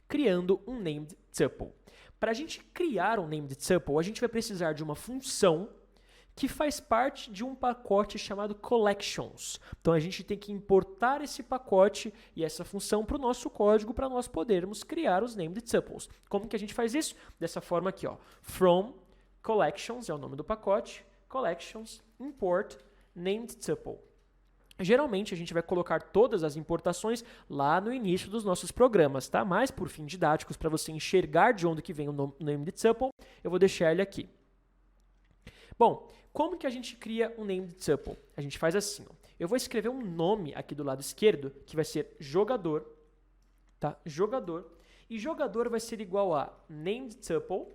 criando um named tuple. Para a gente criar um named tuple, a gente vai precisar de uma função que faz parte de um pacote chamado collections. Então a gente tem que importar esse pacote e essa função para o nosso código para nós podermos criar os named tuples. Como que a gente faz isso? Dessa forma aqui, ó. From collections é o nome do pacote, collections import named tuple. Geralmente a gente vai colocar todas as importações lá no início dos nossos programas, tá? Mas por fim didáticos, para você enxergar de onde que vem o named tuple, eu vou deixar ele aqui. Bom, como que a gente cria um named tuple? A gente faz assim, ó. Eu vou escrever um nome aqui do lado esquerdo, que vai ser jogador, tá? Jogador. E jogador vai ser igual a named tuple,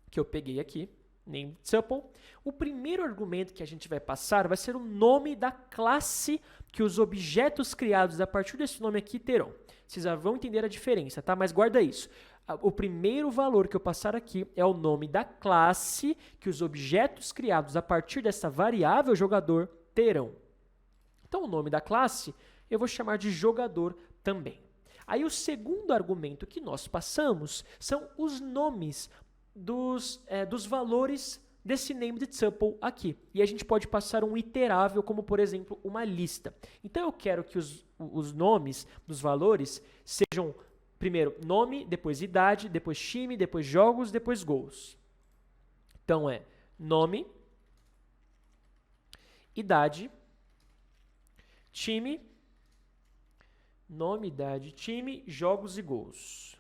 que eu peguei aqui, named tuple. O primeiro argumento que a gente vai passar vai ser o nome da classe que os objetos criados a partir desse nome aqui terão. Vocês já vão entender a diferença, tá? Mas guarda isso. O primeiro valor que eu passar aqui é o nome da classe que os objetos criados a partir dessa variável jogador terão. Então, o nome da classe eu vou chamar de jogador também. Aí, o segundo argumento que nós passamos são os nomes dos valores desse named tuple aqui. E a gente pode passar um iterável, como, por exemplo, uma lista. Então, eu quero que os nomes dos valores sejam primeiro nome, depois idade, depois time, depois jogos, depois gols. Então é nome, idade, time, nome, idade, time, jogos e gols.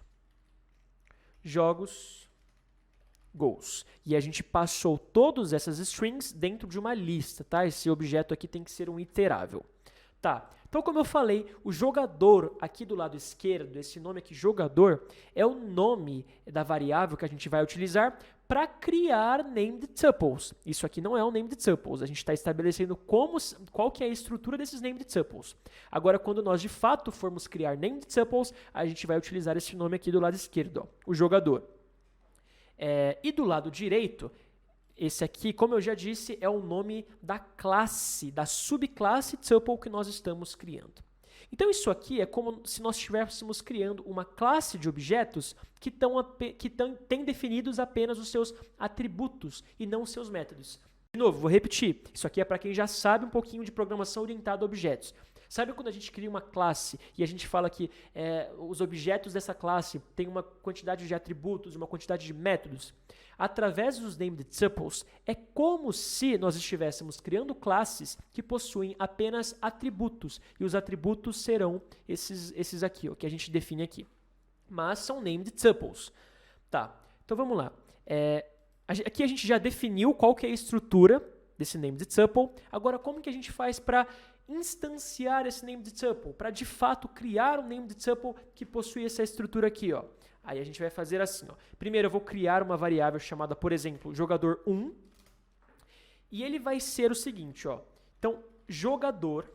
Jogos, gols. E a gente passou todas essas strings dentro de uma lista, tá? Esse objeto aqui tem que ser um iterável. Tá, então como eu falei, o jogador aqui do lado esquerdo, esse nome aqui, jogador, é o nome da variável que a gente vai utilizar para criar named tuples. Isso aqui não é um named tuples, a gente está estabelecendo qual que é a estrutura desses named tuples. Agora, quando nós de fato formos criar named tuples, a gente vai utilizar esse nome aqui do lado esquerdo, ó, o jogador. E do lado direito, esse aqui, como eu já disse, é o nome da classe, da subclasse tuple que nós estamos criando. Então, isso aqui é como se nós estivéssemos criando uma classe de objetos que têm definidos apenas os seus atributos e não os seus métodos. De novo, vou repetir, isso aqui é para quem já sabe um pouquinho de programação orientada a objetos. Sabe quando a gente cria uma classe e a gente fala que os objetos dessa classe têm uma quantidade de atributos, uma quantidade de métodos? Através dos named tuples, é como se nós estivéssemos criando classes que possuem apenas atributos. E os atributos serão esses aqui, ó, que a gente define aqui. Mas são named tuples. Tá, então vamos lá. Aqui a gente já definiu qual que é a estrutura desse named tuple. Agora, como que a gente faz para instanciar esse named tuple? Para, de fato, criar um named tuple que possui essa estrutura aqui, ó. Aí a gente vai fazer assim, ó. Primeiro eu vou criar uma variável chamada, por exemplo, jogador1. E ele vai ser o seguinte, ó. Então, jogador.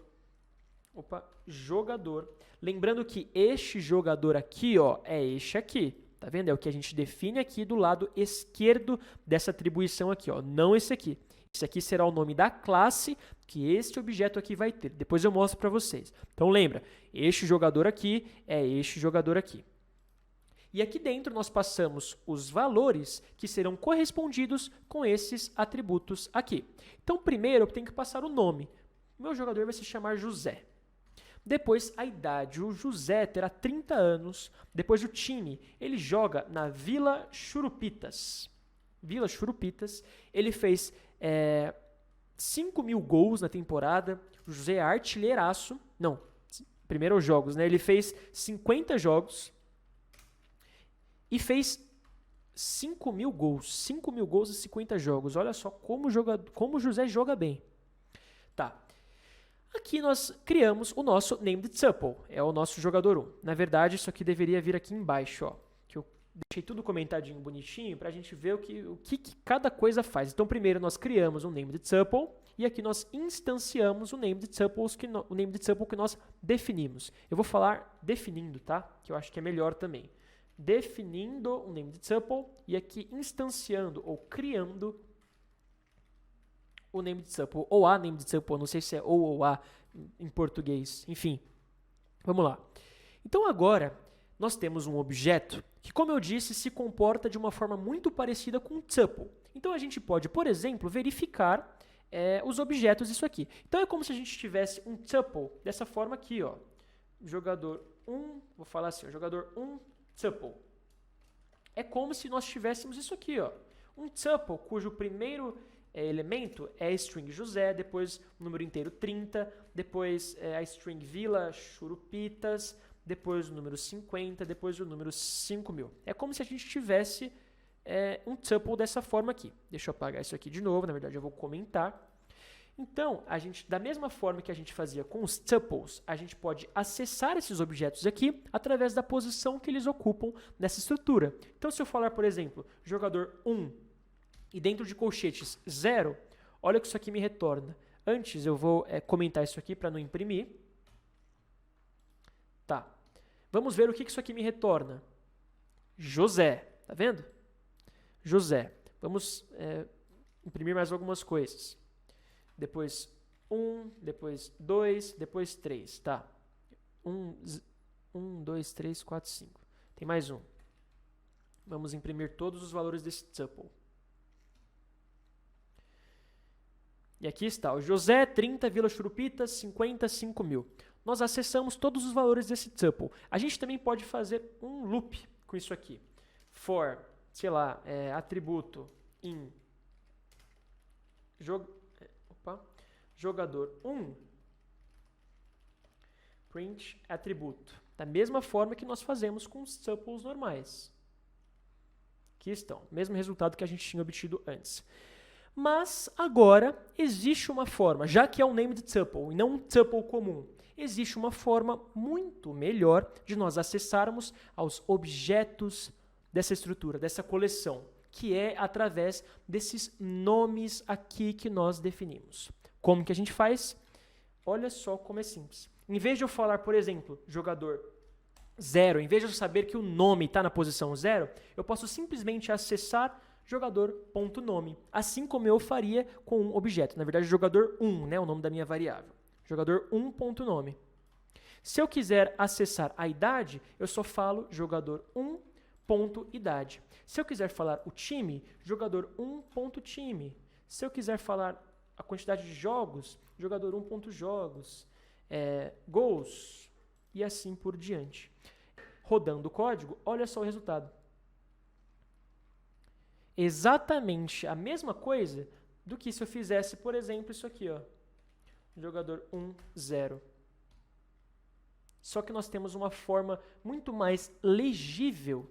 Lembrando que este jogador aqui, ó, é este aqui. Tá vendo? É o que a gente define aqui do lado esquerdo dessa atribuição aqui, ó. Não esse aqui. Esse aqui será o nome da classe que este objeto aqui vai ter. Depois eu mostro para vocês. Então lembra, este jogador aqui é este jogador aqui. E aqui dentro nós passamos os valores que serão correspondidos com esses atributos aqui. Então primeiro eu tenho que passar o nome. O meu jogador vai se chamar José. Depois a idade, o José terá 30 anos. Depois o time, ele joga na Vila Churupitas. Vila Churupitas, ele fez 5.000 gols na temporada. O José é artilheiraço. Não, primeiro os jogos, né? Ele fez 50 jogos e fez 5.000 gols. 5.000 gols e 50 jogos. Olha só como o José joga bem. Tá. Aqui nós criamos o nosso named tuple. É o nosso jogador 1. Na verdade, isso aqui deveria vir aqui embaixo, ó. Deixei tudo comentadinho bonitinho para a gente ver o que cada coisa faz. Então, primeiro nós criamos um named tuple e aqui nós instanciamos o named tuple que nós definimos. Eu vou falar definindo, tá? Que eu acho que é melhor também. Definindo um named tuple e aqui instanciando ou criando o named tuple ou a named tuple. Não sei se é ou a em português. Enfim, vamos lá. Então, agora nós temos um objeto que, como eu disse, se comporta de uma forma muito parecida com um tuple. Então, a gente pode, por exemplo, verificar os objetos disso aqui. Então, é como se a gente tivesse um tuple dessa forma aqui, ó. Jogador 1, vou falar assim, ó, jogador 1, tuple. É como se nós tivéssemos isso aqui, ó. Um tuple cujo primeiro elemento é a string José, depois o número inteiro 30, depois a string Vila Churupitas, depois o número 50, depois o número 5.000. É como se a gente tivesse um tuple dessa forma aqui. Deixa eu apagar isso aqui de novo, na verdade eu vou comentar. Então, da mesma forma que a gente fazia com os tuples, a gente pode acessar esses objetos aqui através da posição que eles ocupam nessa estrutura. Então, se eu falar, por exemplo, jogador 1 e dentro de colchetes 0, olha o que isso aqui me retorna. Antes, eu vou comentar isso aqui para não imprimir. Tá. Vamos ver o que isso aqui me retorna. José. Tá vendo? José. Vamos imprimir mais algumas coisas. Depois 1, depois 2, depois 3. Tá. 1, 2, 3, 4, 5. Tem mais um. Vamos imprimir todos os valores desse tuple. E aqui está, o José, 30, Vila Churupitas, 50, 5.000. Nós acessamos todos os valores desse tuple. A gente também pode fazer um loop com isso aqui. For, sei lá, atributo in jogador 1, print atributo. Da mesma forma que nós fazemos com os tuples normais. Aqui estão, mesmo resultado que a gente tinha obtido antes. Mas agora existe uma forma, já que é um named tuple e não um tuple comum, existe uma forma muito melhor de nós acessarmos aos objetos dessa estrutura, dessa coleção, que é através desses nomes aqui que nós definimos. Como que a gente faz? Olha só como é simples. Em vez de eu falar, por exemplo, jogador 0, em vez de eu saber que o nome está na posição 0, eu posso simplesmente acessar jogador.nome, assim como eu faria com um objeto. Na verdade, jogador 1, né, o nome da minha variável. Jogador 1.nome. Se eu quiser acessar a idade, eu só falo jogador 1.idade. Se eu quiser falar o time, jogador 1.time. Se eu quiser falar a quantidade de jogos, jogador 1.jogos, gols e assim por diante. Rodando o código, olha só o resultado. Exatamente a mesma coisa do que se eu fizesse, por exemplo, isso aqui, ó. Jogador 1, 0. Só que nós temos uma forma muito mais legível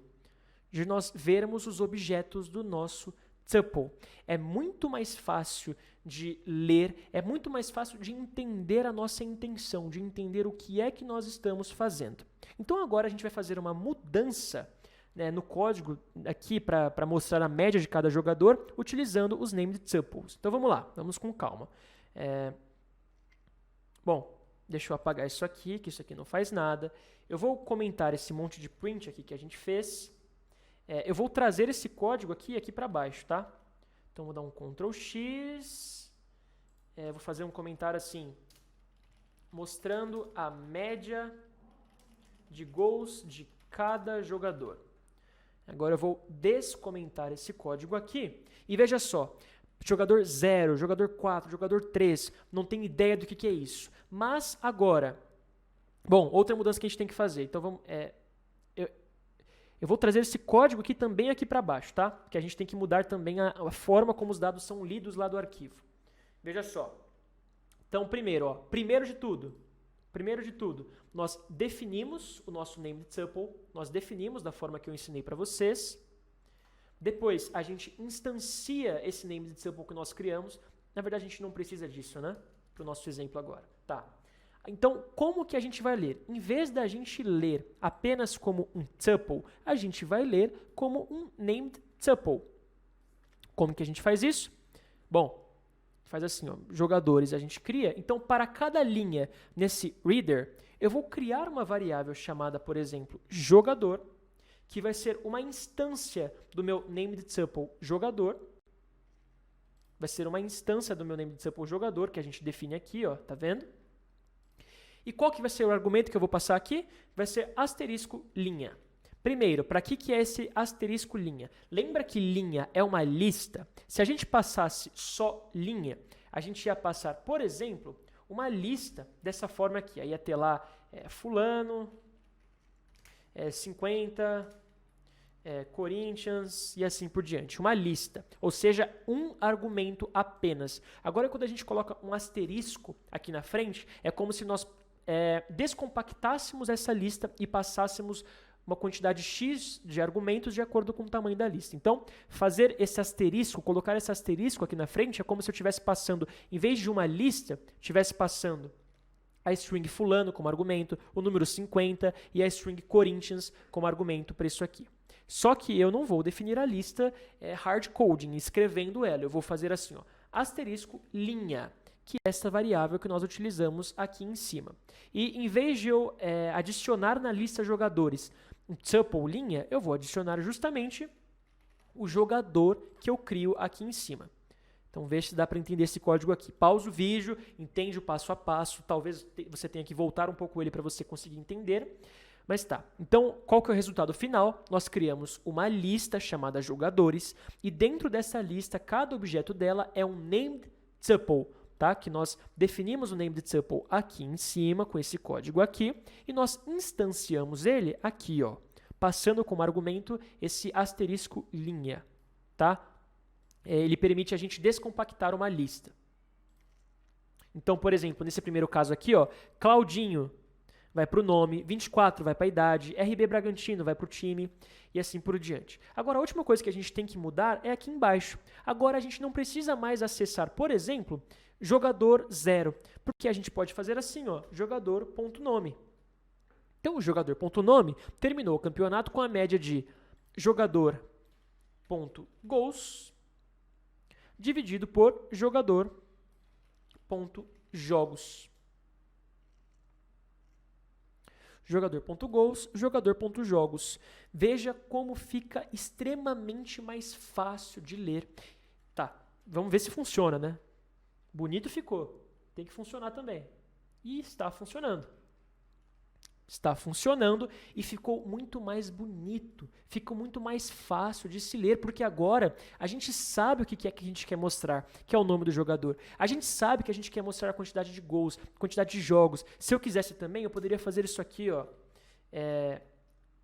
de nós vermos os objetos do nosso tuple. É muito mais fácil de ler, é muito mais fácil de entender a nossa intenção, de entender o que é que nós estamos fazendo. Então agora a gente vai fazer uma mudança no código aqui para mostrar a média de cada jogador, utilizando os named tuples. Então vamos lá, vamos com calma. Bom, deixa eu apagar isso aqui, que isso aqui não faz nada. Eu vou comentar esse monte de print aqui que a gente fez. Eu vou trazer esse código aqui para baixo, tá? Então vou dar um Ctrl X, vou fazer um comentário assim, mostrando a média de gols de cada jogador. Agora eu vou descomentar esse código aqui e veja só, jogador 0, jogador 4, jogador 3, não tenho ideia do que é isso. Mas agora, bom, outra mudança que a gente tem que fazer, então vamos, eu vou trazer esse código aqui também aqui para baixo, tá? Porque a gente tem que mudar também a forma como os dados são lidos lá do arquivo. Veja só. Então, primeiro de tudo, nós definimos o nosso named tuple, nós definimos da forma que eu ensinei para vocês. Depois, a gente instancia esse named tuple que nós criamos. Na verdade, a gente não precisa disso, né? Para o nosso exemplo agora. Tá. Então, como que a gente vai ler? Em vez da gente ler apenas como um tuple, a gente vai ler como um named tuple. Como que a gente faz isso? Bom, faz assim, ó, jogadores a gente cria. Então, para cada linha nesse reader, eu vou criar uma variável chamada, por exemplo, jogador, que vai ser uma instância do meu named tuple jogador. Vai ser uma instância do meu named tuple jogador, que a gente define aqui, ó, tá vendo? E qual que vai ser o argumento que eu vou passar aqui? Vai ser asterisco linha. Primeiro, para que é esse asterisco linha? Lembra que linha é uma lista? Se a gente passasse só linha, a gente ia passar, por exemplo, uma lista dessa forma aqui. Aí ia ter lá fulano, 50, Corinthians e assim por diante. Uma lista, ou seja, um argumento apenas. Agora, quando a gente coloca um asterisco aqui na frente, é como se nós descompactássemos essa lista e passássemos uma quantidade X de argumentos de acordo com o tamanho da lista. Então, fazer esse asterisco, colocar esse asterisco aqui na frente, é como se eu estivesse passando, em vez de uma lista, estivesse passando a string fulano como argumento, o número 50 e a string Corinthians como argumento para isso aqui. Só que eu não vou definir a lista hard coding, escrevendo ela. Eu vou fazer assim, ó, asterisco linha, que é essa variável que nós utilizamos aqui em cima. E em vez de eu adicionar na lista jogadores um tuple linha, eu vou adicionar justamente o jogador que eu crio aqui em cima. Então veja se dá para entender esse código aqui. Pausa o vídeo, entende o passo a passo, talvez você tenha que voltar um pouco ele para você conseguir entender. Mas tá, então qual que é o resultado final? Nós criamos uma lista chamada jogadores e dentro dessa lista, cada objeto dela é um named tuple, tá? Que nós definimos o named tuple aqui em cima com esse código aqui e nós instanciamos ele aqui, ó, passando como argumento esse asterisco linha, tá? Ele permite a gente descompactar uma lista. Então, por exemplo, nesse primeiro caso aqui, ó, Claudinho vai para o nome, 24 vai para a idade, RB Bragantino vai para o time e assim por diante. Agora, a última coisa que a gente tem que mudar é aqui embaixo. Agora, a gente não precisa mais acessar, por exemplo, jogador 0, porque a gente pode fazer assim, ó, jogador.nome. Então, o jogador.nome terminou o campeonato com a média de jogador.goals dividido por jogador.jogos. Jogador.goals, jogador.jogos. Veja como fica extremamente mais fácil de ler. Tá, vamos ver se funciona, né? Bonito ficou. Tem que funcionar também. E está funcionando. Está funcionando e ficou muito mais bonito, ficou muito mais fácil de se ler, porque agora a gente sabe o que é que a gente quer mostrar, que é o nome do jogador. A gente sabe que a gente quer mostrar a quantidade de gols, quantidade de jogos. Se eu quisesse também, eu poderia fazer isso aqui, ó,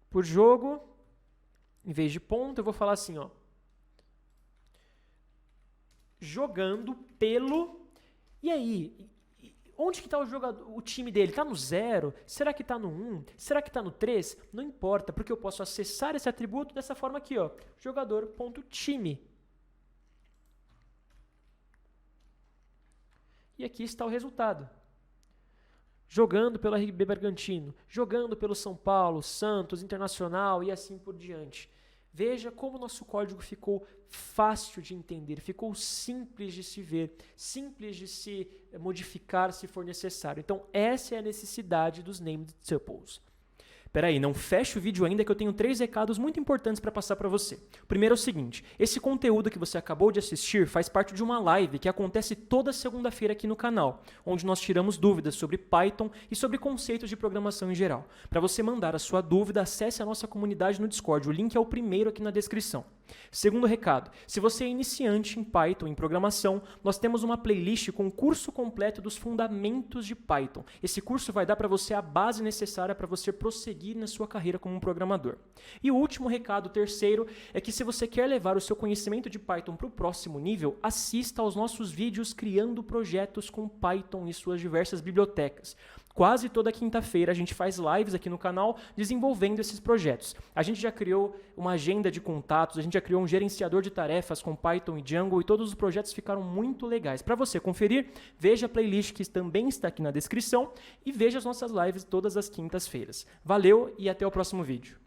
por jogo, em vez de ponto, eu vou falar assim, ó, jogando pelo... E aí... Onde que está o time dele? Está no 0? Será que está no 1? Será que está no 3? Não importa, porque eu posso acessar esse atributo dessa forma aqui, ó, jogador.time. E aqui está o resultado. Jogando pelo RB Bragantino, jogando pelo São Paulo, Santos, Internacional e assim por diante. Veja como o nosso código ficou fácil de entender, ficou simples de se ver, simples de se modificar se for necessário. Então, essa é a necessidade dos named tuples. Peraí, não feche o vídeo ainda que eu tenho 3 recados muito importantes para passar para você. O primeiro é o seguinte, esse conteúdo que você acabou de assistir faz parte de uma live que acontece toda segunda-feira aqui no canal, onde nós tiramos dúvidas sobre Python e sobre conceitos de programação em geral. Para você mandar a sua dúvida, acesse a nossa comunidade no Discord, o link é o primeiro aqui na descrição. Segundo recado, se você é iniciante em Python, em programação, nós temos uma playlist com o curso completo dos fundamentos de Python. Esse curso vai dar para você a base necessária para você prosseguir na sua carreira como um programador. E o último recado, terceiro, é que se você quer levar o seu conhecimento de Python para o próximo nível, assista aos nossos vídeos criando projetos com Python e suas diversas bibliotecas. Quase toda quinta-feira a gente faz lives aqui no canal desenvolvendo esses projetos. A gente já criou uma agenda de contatos, a gente já criou um gerenciador de tarefas com Python e Django e todos os projetos ficaram muito legais. Para você conferir, veja a playlist que também está aqui na descrição e veja as nossas lives todas as quintas-feiras. Valeu e até o próximo vídeo.